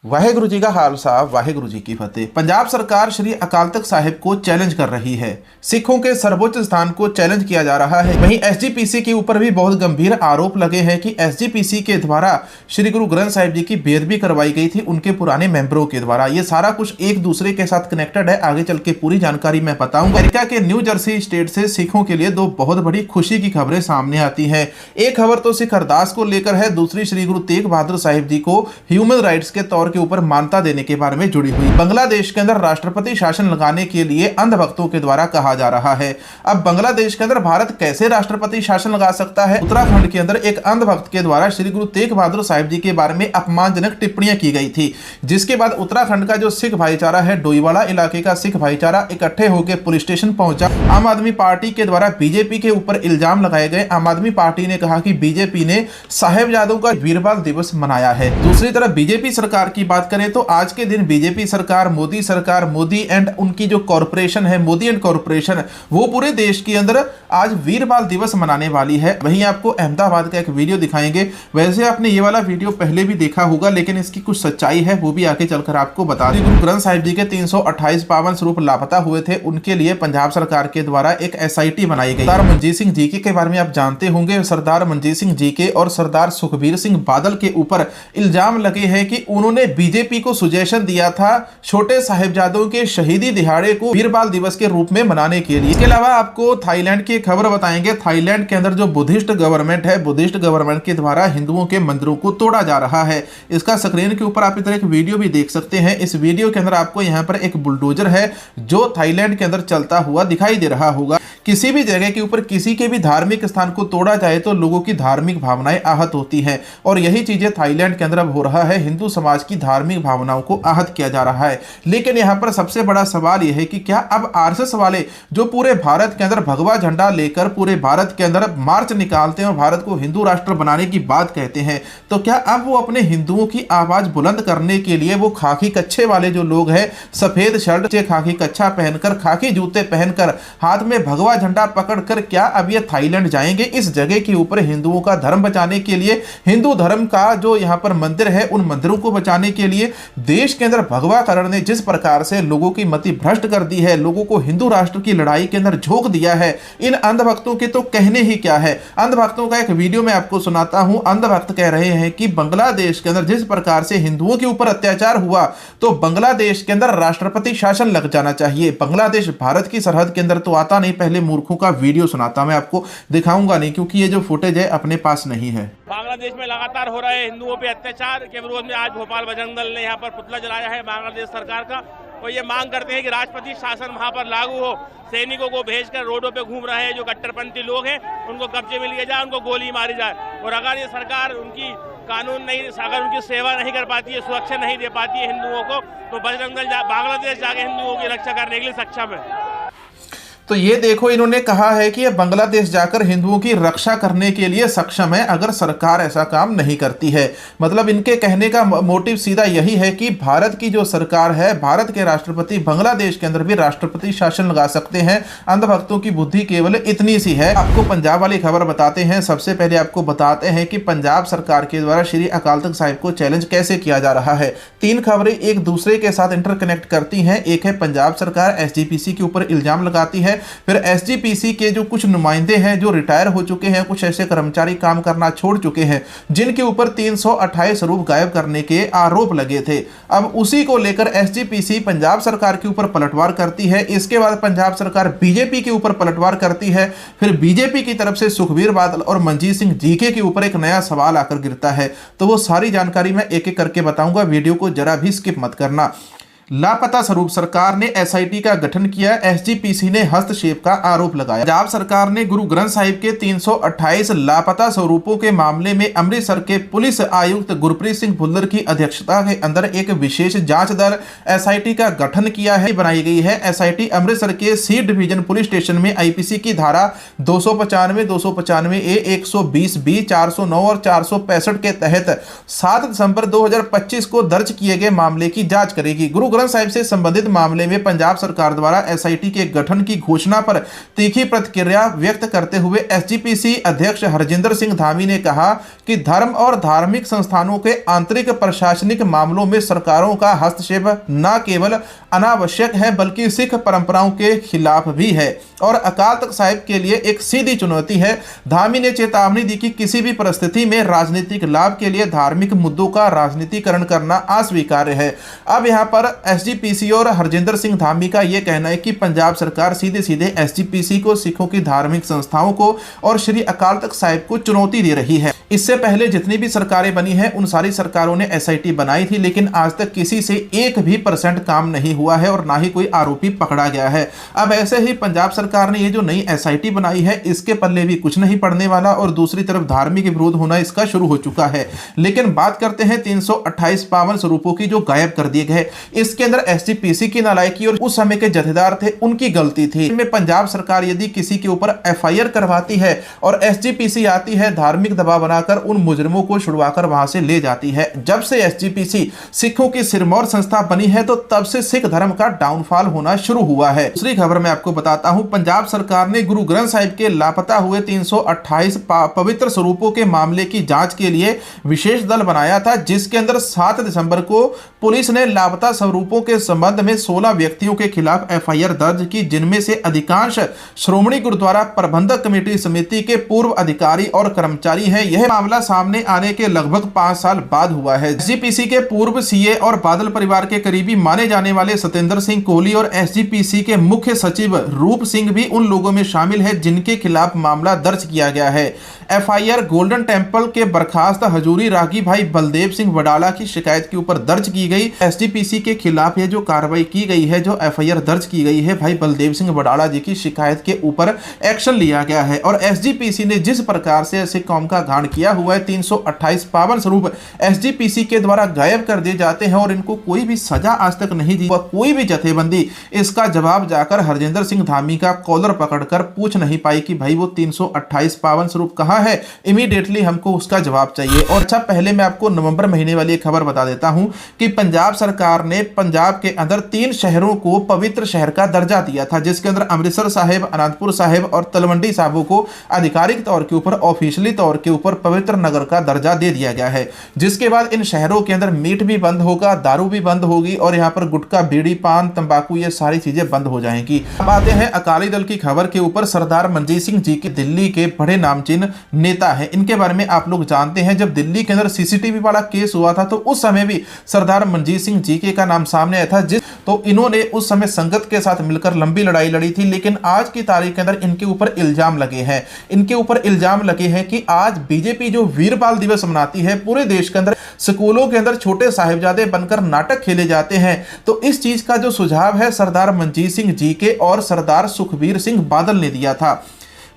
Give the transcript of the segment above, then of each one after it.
वाहेगुरु जी का खालसा वाहेगुरु जी की फतेह। पंजाब सरकार श्री अकाल तख्त साहिब को चैलेंज कर रही है। सिखों के सर्वोच्च स्थान को चैलेंज किया जा रहा है। वहीं एसजीपीसी के ऊपर भी बहुत गंभीर आरोप लगे हैं कि एसजीपीसी के द्वारा श्री गुरु ग्रंथ साहिब जी की बेअदबी करवाई गई थी उनके पुराने मेंबरों के द्वारा। ये सारा कुछ एक दूसरे के साथ कनेक्टेड है। आगे चल के पूरी जानकारी मैं बताऊंगा। अमेरिका के न्यू जर्सी स्टेट से सिखों के लिए दो बहुत बड़ी खुशी की खबरें सामने आती है। एक खबर तो सिख अरदास को लेकर है, दूसरी श्री गुरु तेग बहादुर साहिब जी को ह्यूमन राइट्स के तौर के ऊपर मान्यता देने के बारे में जुड़ी हुई। बांग्लादेश के अंदर राष्ट्रपति शासन लगाने के लिए अंधभक्तों के द्वारा कहा जा रहा है। अब बांग्लादेश के अंदर भारत कैसे राष्ट्रपति शासन लगा सकता है? उत्तराखंड के अंदर एक अंधभक्त के द्वारा श्री गुरु तेग बहादुर साहिब जी के बारे में अपमानजनक टिप्पणियां की गई थी, जिसके बाद उत्तराखंड का जो सिख भाईचारा है, डोईवाला इलाके का सिख भाईचारा इकट्ठे होकर पुलिस स्टेशन पहुंचा। आम आदमी पार्टी के द्वारा बीजेपी के ऊपर इल्जाम लगाए गए। आम आदमी पार्टी ने कहा कि बीजेपी ने साहिबजादों का वीरबाल दिवस मनाया है। दूसरी तरफ बीजेपी सरकार की बात करें तो आज के दिन बीजेपी सरकार, मोदी एंड उनकी जो कॉरपोरेशन है, मोदी एंड कॉरपोरेशन, वो पूरे देश के अंदर आज वीरबाल दिवस मनाने वाली है। वहीं आपको अहमदाबाद का एक वीडियो दिखाएंगे। वैसे आपने ये वाला वीडियो पहले भी देखा होगा, लेकिन इसकी कुछ सच्चाई है, वो भी आगे चलकर आपको बता दें। गुरु ग्रंथ साहिब जी के 328 पावन स्वरूप लापता हुए थे, उनके लिए पंजाब सरकार के द्वारा एक एसआईटी बनाई गई। सरदार मनजीत सिंह जीके के बारे में आप जानते होंगे। सरदार मनजीत सिंह जीके और सरदार सुखबीर सिंह बादल के ऊपर इल्जाम लगे हैं कि उन्होंने बीजेपी को सुजेशन दिया था छोटे साहिबजादों के शहीदी दिहाड़े को वीरबाल दिवस के रूप में मनाने के लिए। इसके अलावा आपको थाईलैंड की खबर बताएंगे। थाईलैंड के अंदर जो बुद्धिस्ट गवर्नमेंट है, बुद्धिस्ट गवर्नमेंट के द्वारा हिंदुओं के मंदिरों को तोड़ा जा रहा है। इसका स्क्रीन के ऊपर आप इधर एक वीडियो भी देख सकते हैं। इस वीडियो के अंदर आपको यहाँ पर एक बुलडोजर है जो थाईलैंड के अंदर चलता हुआ दिखाई दे रहा होगा। किसी भी जगह के ऊपर किसी के भी धार्मिक स्थान को तोड़ा जाए तो लोगों की धार्मिक भावनाएं आहत होती हैं, और यही चीजें थाईलैंड के अंदर अब हो रहा है। हिंदू समाज की धार्मिक भावनाओं को आहत किया जा रहा है। लेकिन यहाँ पर सबसे बड़ा सवाल यह है कि क्या अब आरएसएस वाले जो पूरे भारत के अंदर भगवा झंडा लेकर पूरे भारत के अंदर मार्च निकालते हैं और भारत को हिंदू राष्ट्र बनाने की बात कहते हैं, तो क्या अब वो अपने हिंदुओं की आवाज बुलंद करने के लिए वो खाकी कच्छे वाले जो लोग हैं, सफेद शर्ट, खाकी कच्छा पहनकर, खाकी जूते पहनकर, हाथ में भगवा झंडा पकड़कर, क्या अब ये थाईलैंड जाएंगे इस जगह के ऊपर हिंदुओं का धर्म बचाने के लिए? हिंदू धर्म का जो यहाँ पर मंदिर है, उन मंदिरों को बचाने के लिए देश के अंदर भगवाकरण ने जिस प्रकार से लोगों की मति भ्रष्ट कर दी है, लोगों को हिंदू राष्ट्र की लड़ाई के अंदर झोंक दिया है, इन अंधभक्तों के तो कहने ही क्या है। अंधभक्तों का एक वीडियो मैं आपको सुनाता हूं। अंधभक्त कह रहे हैं कि बांग्लादेश के अंदर जिस प्रकार से हिंदुओं के ऊपर अत्याचार हुआ तो बांग्लादेश के अंदर राष्ट्रपति शासन लग जाना चाहिए। बांग्लादेश भारत की सरहद के अंदर तो आता नहीं। पहले मूर्खों का वीडियो सुनाता, मैं आपको दिखाऊंगा नहीं क्योंकि ये जो फुटेज है अपने पास नहीं है। बांग्लादेश में लगातार हो रहे हिंदुओं पे अत्याचार के विरोध में आज भोपाल बजरंग दल ने यहाँ पर पुतला जलाया है बांग्लादेश सरकार का, और ये मांग करते हैं कि राष्ट्रपति शासन वहाँ पर लागू हो। सैनिकों को भेजकर रोडों पे घूम रहे हैं जो कट्टरपंथी लोग हैं, उनको कब्जे में लिया जाए, उनको गोली मारी जाए। और अगर ये सरकार उनकी कानून नहीं, अगर उनकी सेवा नहीं कर पाती है, सुरक्षा नहीं दे पाती है हिंदुओं को, तो बजरंग दल बांग्लादेश जाके हिंदुओं की रक्षा करने के लिए सक्षम है। तो ये देखो, इन्होंने कहा है कि बांग्लादेश जाकर हिंदुओं की रक्षा करने के लिए सक्षम है अगर सरकार ऐसा काम नहीं करती है। मतलब इनके कहने का मोटिव सीधा यही है कि भारत की जो सरकार है, भारत के राष्ट्रपति बांग्लादेश के अंदर भी राष्ट्रपति शासन लगा सकते हैं। अंधभक्तों की बुद्धि केवल इतनी सी है। आपको पंजाब वाली खबर बताते हैं। सबसे पहले आपको बताते हैं कि पंजाब सरकार के द्वारा श्री अकाल तख्त साहिब को चैलेंज कैसे किया जा रहा है। तीन खबरें एक दूसरे के साथ इंटरकनेक्ट करती हैं। एक है पंजाब सरकार एसजीपीसी के ऊपर इल्जाम लगाती है, फिर एसजीपीसी के जो कुछ नुमाइंदे हैं जो रिटायर हो चुके हैं, कुछ ऐसे कर्मचारी काम करना छोड़ चुके हैं जिनके ऊपर 328 स्वरूप गायब करने के आरोप लगे थे। अब उसी को लेकर एसजीपीसी पंजाब सरकार के ऊपर पलटवार करती है। इसके बाद पंजाब सरकार बीजेपी के ऊपर पलटवार करती है। फिर बीजेपी की तरफ से सुखबीर बादल और मनजीत सिंह जीके के ऊपर एक नया सवाल आकर गिरता है। तो वो सारी जानकारी मैं एक एक करके बताऊंगा, वीडियो को जरा भी स्किप मत करना। लापता स्वरूप सरकार ने एसआईटी का गठन किया, एसजीपीसी ने हस्तक्षेप का आरोप लगाया। पंजाब सरकार ने गुरु ग्रंथ साहिब के 328 लापता स्वरूपों के मामले में अमृतसर के पुलिस आयुक्त गुरप्रीत सिंह भुल्लर की अध्यक्षता के अंदर एक विशेष जांच दल एसआईटी का गठन किया है, बनाई गई है। एसआईटी अमृतसर के सी डिवीजन पुलिस स्टेशन में आईपीसी की धारा 295, 295A, 120B, 409 और 465 के तहत 7 दिसंबर 2025 को दर्ज किए गए मामले की जांच करेगी। गुरु ग्रंथ साहिब से संबंधित मामले में पंजाब सरकार द्वारा एसआईटी के गठन की घोषणा पर तीखी प्रतिक्रिया व्यक्त करते हुए एसजीपीसी अध्यक्ष हरजिंदर सिंह धामी ने कहा कि धर्म और धार्मिक संस्थानों के आंतरिक प्रशासनिक मामलों में सरकारों का हस्तक्षेप न केवल अनावश्यक है बल्कि सिख परंपराओं के खिलाफ भी है और अकाल तख्त साहिब के लिए एक सीधी चुनौती है। धामी ने चेतावनी दी कि किसी भी परिस्थिति में राजनीतिक लाभ के लिए धार्मिक मुद्दों का राजनीतिकरण करना अस्वीकार्य है। अब यहाँ पर एसजीपीसी और हरजिंदर सिंह धामी का यह कहना है कि पंजाब सरकार सीधे सीधे एसजीपीसी को, सिखों की धार्मिक संस्थाओं को और श्री अकाल तख्त साहिब को चुनौती दे रही है। इससे पहले जितनी भी सरकारें बनी हैं उन सारी सरकारों ने एसआईटी बनाई थी, लेकिन आज तक किसी से 1% काम नहीं हुआ है और ना ही कोई आरोपी पकड़ा गया है। अब ऐसे ही पंजाब सरकार ने ये जो नई एसआईटी बनाई है इसके पल्ले भी कुछ नहीं पड़ने वाला और दूसरी तरफ धार्मिक विरोध होना इसका शुरू हो चुका है। लेकिन बात करते हैं 328 पावन स्वरूपों की जो गायब कर दिए गए। इसके अंदर एसजीपीसी की नालायकी और उस समय के जथेदार थे उनकी गलती थी। इनमें पंजाब सरकार यदि किसी के ऊपर एफआईआर करवाती है और एसजीपीसी आती है धार्मिक दबाव बनाकर उन मुजरिमों को छुड़वाकर वहां से ले जाती है। जब से एसजीपीसी सिखों की सिरमौर संस्था बनी है तो तब से सिख धर्म का डाउनफॉल होना शुरू हुआ है। दूसरी खबर मैं आपको बताता हूं, पंजाब सरकार ने गुरु ग्रंथ साहिब के लापता हुए 328 पवित्र स्वरूपों के मामले की जांच के लिए विशेष दल बनाया था, जिसके अंदर 7 दिसंबर को पुलिस ने लापता स्वरूपों के संबंध में 16 व्यक्तियों के खिलाफ एफआईआर दर्ज की, जिनमें से अधिकांश श्रोमणी गुरुद्वारा प्रबंधक कमेटी समिति के पूर्व अधिकारी और कर्मचारी हैं। यह मामला सामने आने के लगभग 5 साल बाद हुआ है। एसजीपीसी के पूर्व सीए और बादल परिवार के करीबी माने जाने वाले सतेंद्र सिंह कोहली और एसजीपीसी के मुख्य सचिव रूप सिंह भी उन लोगों में शामिल है जिनके खिलाफ मामला दर्ज किया गया है। एफआईआर गोल्डन टेंपल के बर्खास्त हजूरी रागी भाई बलदेव सिंह वडाला की शिकायत के ऊपर दर्ज की गई। एसजीपीसी के खिलाफ ये जो कार्रवाई की गई है, जो एफआईआर दर्ज की गई है, भाई बलदेव सिंह वडाला जी की शिकायत के ऊपर एक्शन लिया गया है। और एसजीपीसी ने जिस प्रकार से ऐसे कौम का गांड किया हुआ है, 328 पावन स्वरूप एसजीपीसी के द्वारा गायब कर दिए जाते हैं और इनको कोई भी सजा आज तक नहीं दी, कोई भी जथेबंदी इसका जवाब जाकर हरजिंदर सिंह धामी का कॉलर पकड़कर पूछ नहीं पाई कि भाई वो 328 पावन स्वरूप कहां है, इमीडिएटली हमको उसका जवाब चाहिए। और अच्छा, पहले मैं आपको नवंबर महीने वाली एक खबर बता देता हूं कि पंजाब सरकार ने पंजाब के अंदर 3 शहरों को पवित्र शहर का दर्जा दिया था, जिसके अंदर अमृतसर साहिब, अनंतपुर साहिब और तलवंडी साहिबों को आधिकारिक तौर के ऊपर, ऑफिशियली तौर के ऊपर पवित्र नगर का दर्जा दे दिया गया है। जिसके बाद इन शहरों के अंदर मीट भी बंद होगा, दारू भी बंद होगी और यहाँ पर गुटखा, बीड़ी, पान, तंबाकू, ये सारी चीजें बंद हो जाएंगी। अब आते हैं अकाली दल की खबर के ऊपर। सरदार मनजीत सिंह जी के दिल्ली के बड़े नामचीन नेता है, इनके बारे में आप लोग जानते हैं। जब दिल्ली के अंदर सीसीटीवी वाला केस हुआ था तो उस समय भी सरदार मनजीत सिंह जी के का नाम सामने आया था, तो इन्होंने उस समय संगत के साथ मिलकर लंबी लड़ाई लड़ी थी। लेकिन आज की तारीख के अंदर इनके ऊपर इल्जाम लगे हैं, कि आज बीजेपी जो वीर बाल दिवस मनाती है, पूरे देश के अंदर स्कूलों के अंदर छोटे साहिबजादे बनकर नाटक खेले जाते हैं। तो इस चीज का जो सुझाव है सरदार मनजीत सिंह जी के और सरदार सुखबीर सिंह बादल ने दिया था।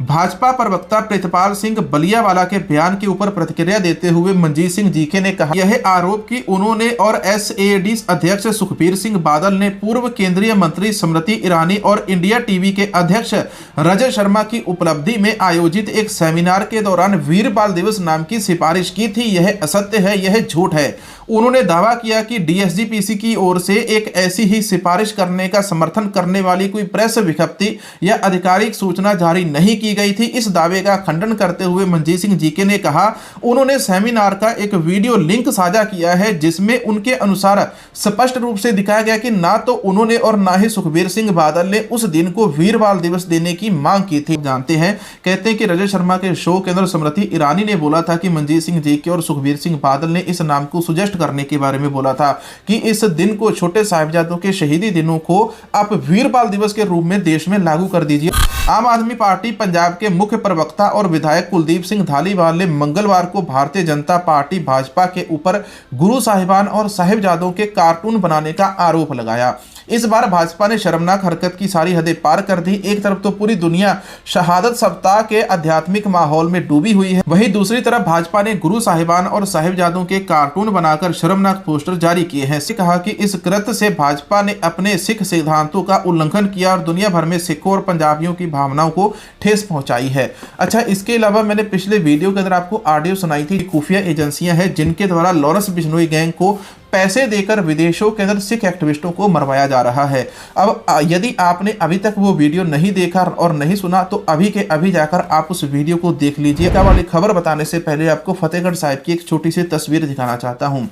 भाजपा प्रवक्ता प्रीतपाल सिंह बलियावाला के बयान के ऊपर प्रतिक्रिया देते हुए मनजीत सिंह जीके ने कहा, यह आरोप कि उन्होंने और एसएडी अध्यक्ष सुखबीर सिंह बादल ने पूर्व केंद्रीय मंत्री स्मृति ईरानी और इंडिया टीवी के अध्यक्ष रजत शर्मा की उपलब्धि में आयोजित एक सेमिनार के दौरान वीर बाल दिवस नाम की सिफारिश की थी। यह असत्य है, यह झूठ है। उन्होंने दावा किया कि डीएसजीपीसी की ओर से एक ऐसी ही सिफारिश करने का समर्थन करने वाली कोई प्रेस विज्ञप्ति या आधिकारिक सूचना जारी नहीं की गई थी। इस दावे का खंडन करते हुए मनजीत सिंह जीके ने कहा, उन्होंने सेमिनार का एक वीडियो लिंक साझा किया है जिसमें उनके अनुसार स्पष्ट रूप से दिखाया गया कि ना तो उन्होंने और ना ही सुखबीर सिंह बादल ने उस दिन को वीर बाल दिवस देने की मांग की थी। जानते हैं, कहते हैं कि रजत शर्मा के शो के अंदर स्मृति ईरानी ने बोला था कि मनजीत सिंह जीके और सुखबीर सिंह बादल ने इस नाम को सुजेस्ट करने के बारे में बोला था कि इस दिन को, छोटे साहिबजादों के शहीदी दिनों को आप वीर बाल दिवस के रूप में देश में लागू कर दीजिए। आम आदमी पार्टी पंजाब के मुख्य प्रवक्ता और विधायक कुलदीप सिंह धालीवाल ने मंगलवार को भारतीय जनता पार्टी भाजपा के ऊपर गुरु साहिबान और साहिबजादों के कार्टून बनाने का आरोप लगाया। इस बार भाजपा ने शर्मनाक हरकत की सारी हदें पार कर दी। एक तरफ तो पूरी दुनिया शहादत सप्ताह के आध्यात्मिक माहौल में डूबी हुई है, वहीं दूसरी तरफ भाजपा ने गुरु साहिबान और साहिबजादों के कार्टून बनाकर शर्मनाक पोस्टर जारी किए हैं। कहा कि इस कृत्य से भाजपा ने अपने सिख सिद्धांतों का उल्लंघन किया और दुनिया भर में सिखों और पंजाबियों की भावनाओं को ठेस पहुंचाई है। अच्छा, इसके अलावा मैंने पिछले वीडियो के अंदर आपको ऑडियो सुनाई थी, खुफिया एजेंसियां हैं जिनके द्वारा लॉरेंस बिश्नोई गैंग को पैसे देकर विदेशों के अंदर सिख एक्टिविस्टों को मरवाया जा रहा है। अब यदि आपने अभी तक वो वीडियो नहीं देखा और नहीं सुना तो अभी के अभी जाकर आप उस वीडियो को देख लीजिए। क्या वाली खबर बताने से पहले आपको फतेहगढ़ साहिब की एक छोटी सी तस्वीर दिखाना चाहता हूं।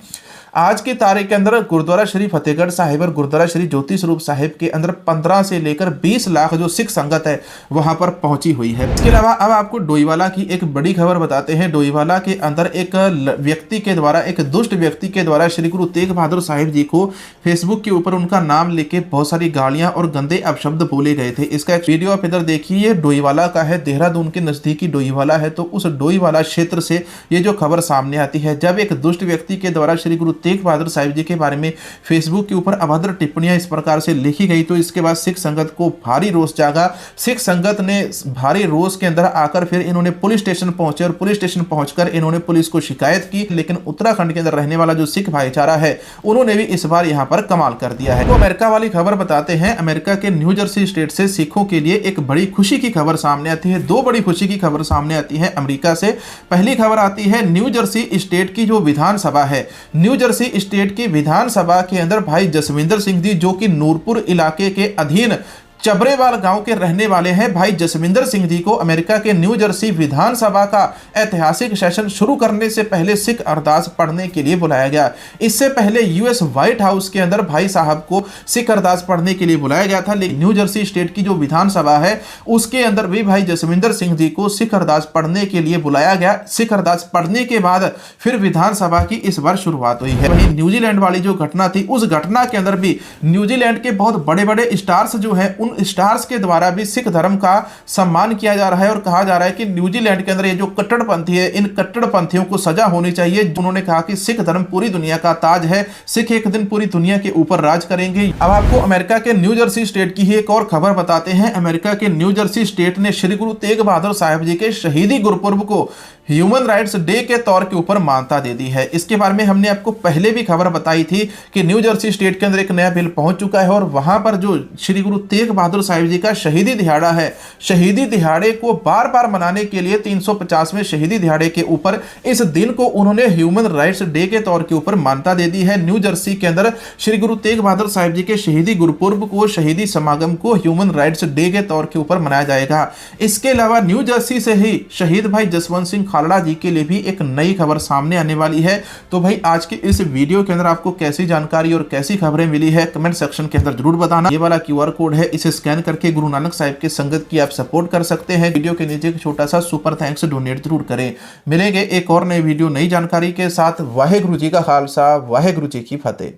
आज की तारीख के अंदर गुरुद्वारा श्री फतेहगढ़ साहिब और गुरुद्वारा श्री ज्योति स्वरूप साहिब के अंदर 15 से लेकर 20 लाख जो सिख संगत है वहां पर पहुंची हुई है। इसके अलावा अब आपको डोईवाला की एक बड़ी खबर बताते हैं। डोईवाला के अंदर एक व्यक्ति के द्वारा, एक दुष्ट व्यक्ति के द्वारा श्री गुरु तेग बहादुर साहिब जी को फेसबुक के ऊपर उनका नाम लेके बहुत सारी गालियां और गंदे अपशब्द बोले गए थे। इसका एक वीडियो आप इधर देखिए, डोईवाला का है, देहरादून के नजदीकी डोईवाला है। तो उस डोईवाला क्षेत्र से ये जो खबर सामने आती है, जब एक दुष्ट व्यक्ति के द्वारा श्री गुरु तेग बहादुर साहिब जी के बारे में फेसबुक के ऊपर अभद्र टिप्पणियां इस प्रकार से लिखी गई तो इसके बाद सिख संगत को भारी रोष जागा। सिख संगत ने भारी रोष के अंदर आकर फिर इन्होंने पुलिस स्टेशन पहुंचे और पुलिस स्टेशन पहुंचकर इन्होंने पुलिस को शिकायत की। लेकिन उत्तराखंड के अंदर रहने वाला जो सिख भाईचारा है उन्होंने भी इस बार यहां पर कमाल कर दिया है। तो अमेरिका वाली खबर बताते हैं। अमेरिका के न्यू जर्सी स्टेट से सिखों के लिए एक बड़ी खुशी की खबर सामने आती है। दो बड़ी खुशी की खबर सामने आती है अमेरिका से। पहली खबर आती है न्यू जर्सी स्टेट की जो विधानसभा है, न्यू जर्सी स्टेट की विधानसभा के अंदर भाई जसविंदर सिंह जी, जो कि नूरपुर इलाके के अधीन चबरेवाल गांव के रहने वाले हैं, भाई जसविंदर सिंह जी को अमेरिका के न्यू जर्सी विधानसभा का ऐतिहासिक सेशन शुरू करने से पहले सिख अरदास पढ़ने के लिए बुलाया गया। इससे पहले यूएस व्हाइट हाउस के अंदर भाई साहब को सिख अरदास पढ़ने के लिए बुलाया गया था, लेकिन न्यू जर्सी स्टेट की जो विधानसभा है उसके अंदर भी भाई जसविंदर सिंह जी को सिख अरदास पढ़ने के लिए बुलाया गया। सिख अरदास पढ़ने के बाद फिर विधानसभा की इस बार शुरुआत हुई है। वहीं न्यूजीलैंड वाली जो घटना थी, उस घटना के अंदर भी न्यूजीलैंड के बहुत बड़े बड़े स्टार्स जो है, उन स्टार्स के द्वारा भी सिख धर्म का सम्मान किया जा रहा है और कहा जा रहा है कि न्यूजीलैंड के अंदर ये जो कट्टरपंथी है, इन कट्टरपंथियों को सजा होनी चाहिए। उन्होंने कहा कि सिख धर्म पूरी दुनिया का ताज है, सिख एक दिन पूरी दुनिया के ऊपर राज करेंगे। अब आपको अमेरिका के न्यू जर्सी स्टेट की ही एक और खबर बताते हैं। अमेरिका के न्यू जर्सी स्टेट ने श्री गुरु तेग बहादुर साहिब जी के शहीदी गुरुपुर्ब को ह्यूमन राइट्स डे के तौर के ऊपर मान्यता दे दी है। इसके बारे में हमने आपको पहले भी खबर बताई थी कि न्यू जर्सी स्टेट के अंदर एक नया बिल पहुंच चुका है और वहां पर जो श्री गुरु तेग बहादुर साहिब जी का शहीदी दिहाड़ा है, शहीदी दिहाड़े को बार बार मनाने के लिए 350वें शहीदी दिहाड़े के ऊपर इस दिन को उन्होंने ह्यूमन राइट्स डे के तौर के ऊपर मान्यता दे दी है। न्यू जर्सी के अंदर श्री गुरु तेग बहादुर साहिब जी के शहीदी गुरुपुर्ब को, शहीदी समागम को ह्यूमन राइट्स डे के तौर के ऊपर मनाया जाएगा। इसके अलावा न्यू जर्सी से ही शहीद भाई जसवंत सिंह खालड़ा जी के लिए भी एक नई खबर सामने आने वाली है। तो भाई आज के इस वीडियो के अंदर आपको कैसी जानकारी और कैसी खबरें मिली है कमेंट सेक्शन के अंदर जरूर बताना। ये वाला QR कोड है, इसे स्कैन करके गुरु नानक साहिब के संगत की आप सपोर्ट कर सकते हैं। वीडियो के नीचे एक छोटा सा सुपर थैंक्स डोनेट जरूर करें। मिलेंगे एक और नई वीडियो नई जानकारी के साथ। वाहेगुरु जी का खालसा, वाहेगुरु जी की फतेह।